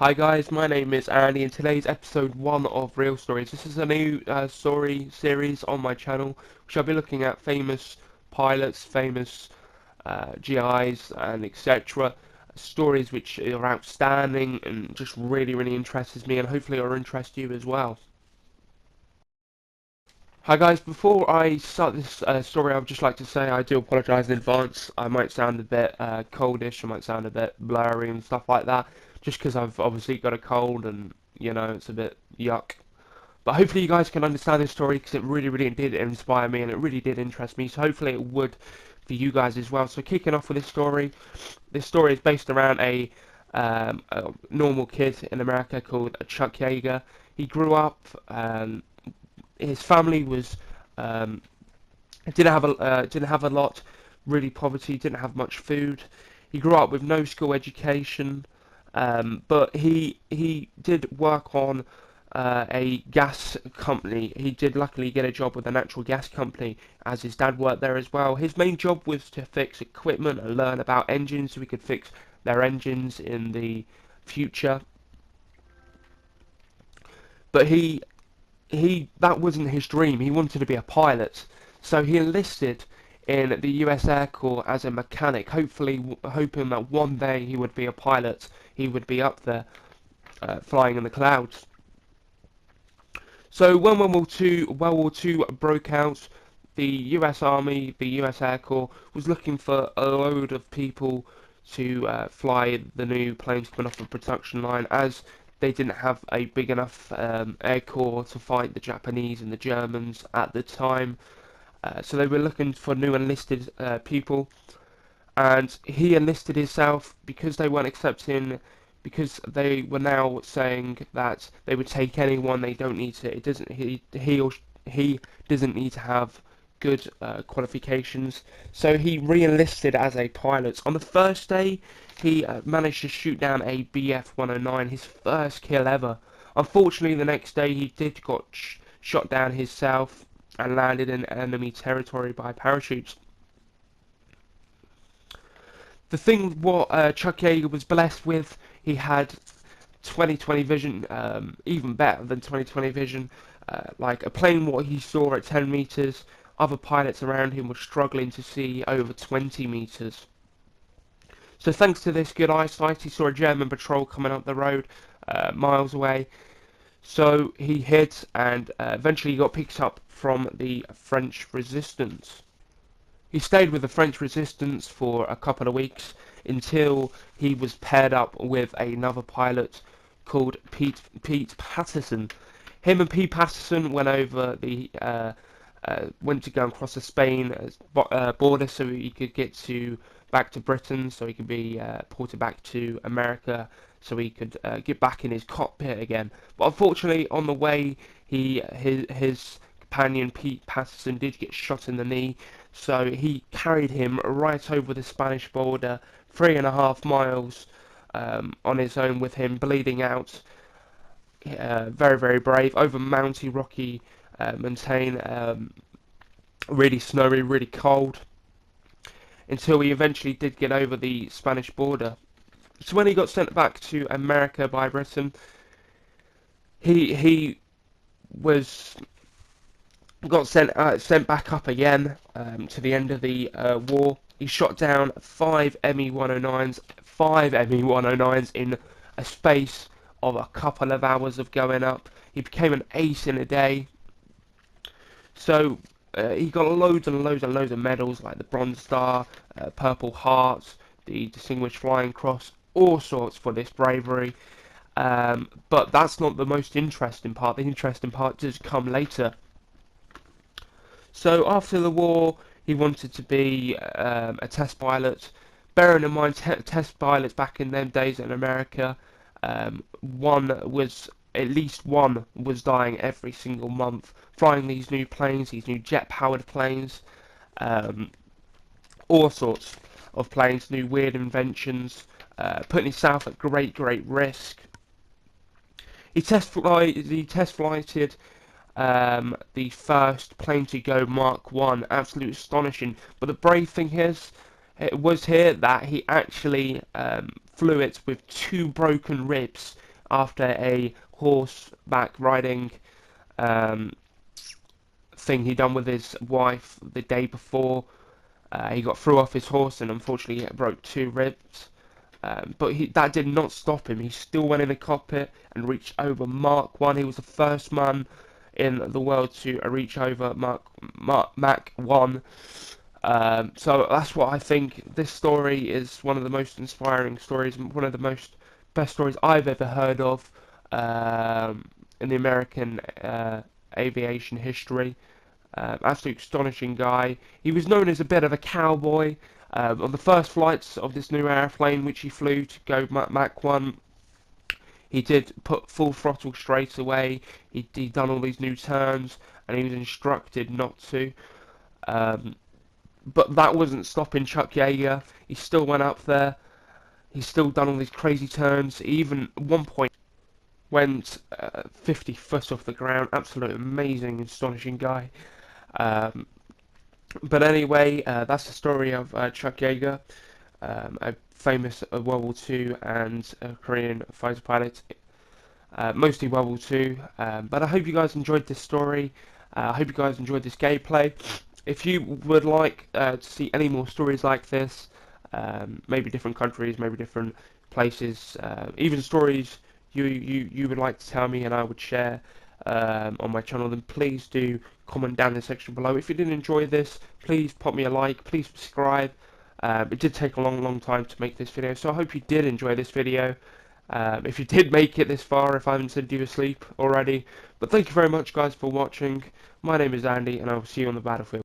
Hi guys, my name is Andy and today's episode 1 of Real Stories. This is a new story series on my channel which I'll be looking at famous pilots, famous GIs and etc. Stories which are outstanding and just really interests me and hopefully will interest you as well. Hi guys, before I start this story I would just like to say I do apologise in advance. I might sound a bit coldish, I might sound a bit blurry and stuff like that, just because I've obviously got a cold and, you know, it's a bit yuck. But hopefully you guys can understand this story because it really did inspire me and it really did interest me, so hopefully it would for you guys as well. So kicking off with this story is based around a normal kid in America called Chuck Yeager. He grew up, his family was um, didn't have a lot, really poverty, didn't have much food. He grew up with no school education, but he did work on a gas company. He did luckily get a job with a natural gas company, as his dad worked there as well. His main job was to fix equipment and learn about engines so he could fix their engines in the future. But he that wasn't his dream. He wanted to be a pilot, so he enlisted in the U.S. Air Corps as a mechanic, hopefully hoping that one day he would be a pilot. He would be up there flying in the clouds. So when World War II broke out, the U.S. Army, the U.S. Air Corps, was looking for a load of people to fly the new planes coming off the production line, as they didn't have a big enough air corps to fight the Japanese and the Germans at the time. So they were looking for new enlisted people, and he enlisted himself because they weren't accepting, because they were now saying that they would take anyone. They don't need to. It doesn't. He doesn't need to have good qualifications. So he re-enlisted as a pilot. On the first day, he managed to shoot down a Bf-109, his first kill ever. Unfortunately, the next day he did got shot down himself and landed in enemy territory by parachutes. The thing what Chuck Yeager was blessed with, he had 20/20 vision, even better than 20/20 vision. Like a plane what he saw at 10 meters, other pilots around him were struggling to see over 20 meters. So thanks to this good eyesight, he saw a German patrol coming up the road miles away. So he hid and eventually he got picked up from the French resistance. He stayed with the French resistance for a couple of weeks until he was paired up with another pilot called Pete Patterson. Him and Pete Patterson went to go and cross the Spain border so he could get back to Britain, so he could be ported back to America, so he could get back in his cockpit again. But unfortunately, on the way, his companion Pete Patterson did get shot in the knee, so he carried him right over the Spanish border, 3.5 miles on his own, with him bleeding out. Very brave, over mounty, rocky mountain, really snowy, really cold, until he eventually did get over the Spanish border. So when he got sent back to America by Britain, he was got sent back up again to the end of the war. He shot down 5 ME-109s in a space of a couple of hours of going up. He became an ace in a day. So he got loads of medals, like the Bronze Star, Purple Heart, the Distinguished Flying Cross, all sorts for this bravery. But that's not the most interesting part. The interesting part does come later. So after the war, he wanted to be a test pilot. Bearing in mind, test pilots back in them days in America, at least one was dying every single month, flying these new planes, these new jet-powered planes, um, all sorts of planes, new weird inventions, putting himself at great risk. He test flighted the first plane to go Mark 1, absolutely astonishing. But the brave thing was here that he actually flew it with 2 broken ribs, after a horseback riding um, thing he done with his wife the day before. He got thrown off his horse and unfortunately broke 2 ribs. But that did not stop him. He still went in the cockpit and reached over Mach 1. He was the first man in the world to reach over Mach 1. So that's what I think. This story is one of the most inspiring stories, one of the best stories I've ever heard of in the American aviation history. Absolute astonishing guy. He was known as a bit of a cowboy. On the first flights of this new airplane, which he flew to go Mach 1, he did put full throttle straight away. He done all these new turns, and he was instructed not to. But that wasn't stopping Chuck Yeager. He still went up there. He still done all these crazy turns. He even at one point went 50 foot off the ground. Absolutely amazing, astonishing guy. But anyway, that's the story of Chuck Yeager, a famous World War II and Korean fighter pilot, mostly World War II. But I hope you guys enjoyed this story. I hope you guys enjoyed this gameplay. If you would like to see any more stories like this, maybe different countries, maybe different places, even stories you would like to tell me and I would share on my channel, then please do comment down in the section below. If you did enjoy this, please pop me a like, please subscribe. It did take a long time to make this video, so I hope you did enjoy this video. If you did make it this far, if I haven't sent you asleep already. But thank you very much guys for watching. My name is Andy and I will see you on the battlefield.